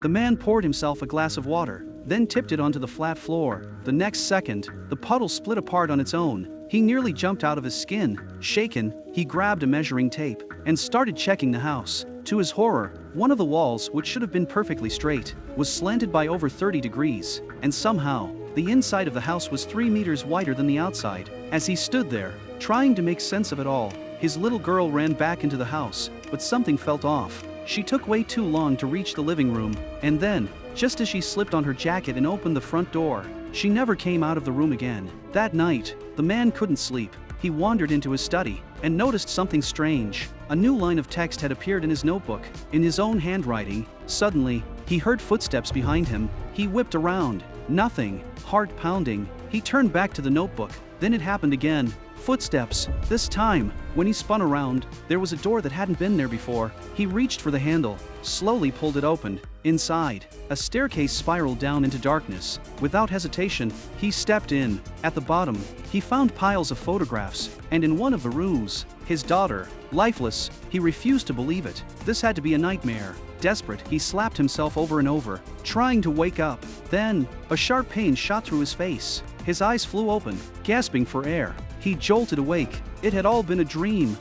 The man poured himself a glass of water, then tipped it onto the flat floor. The next second, the puddle split apart on its own. He nearly jumped out of his skin. Shaken, he grabbed a measuring tape and started checking the house. To his horror, one of the walls, which should have been perfectly straight, was slanted by over 30 degrees, and somehow, the inside of the house was 3 meters wider than the outside. As he stood there, trying to make sense of it all, his little girl ran back into the house, but something felt off. She took way too long to reach the living room, and then, just as she slipped on her jacket and opened the front door, she never came out of the room again. That night, the man couldn't sleep. He wandered into his study and noticed something strange. A new line of text had appeared in his notebook, in his own handwriting. Suddenly, he heard footsteps behind him. He whipped around. Nothing. Heart pounding. He turned back to the notebook. Then it happened again. Footsteps. This time, when he spun around, there was a door that hadn't been there before. He reached for the handle, slowly pulled it open. Inside, a staircase spiraled down into darkness. Without hesitation, he stepped in. At the bottom, he found piles of photographs, and in one of the rooms, his daughter, lifeless. He refused to believe it. This had to be a nightmare. Desperate, he slapped himself over and over, trying to wake up. Then, a sharp pain shot through his face. His eyes flew open, gasping for air. He jolted awake. It had all been a dream.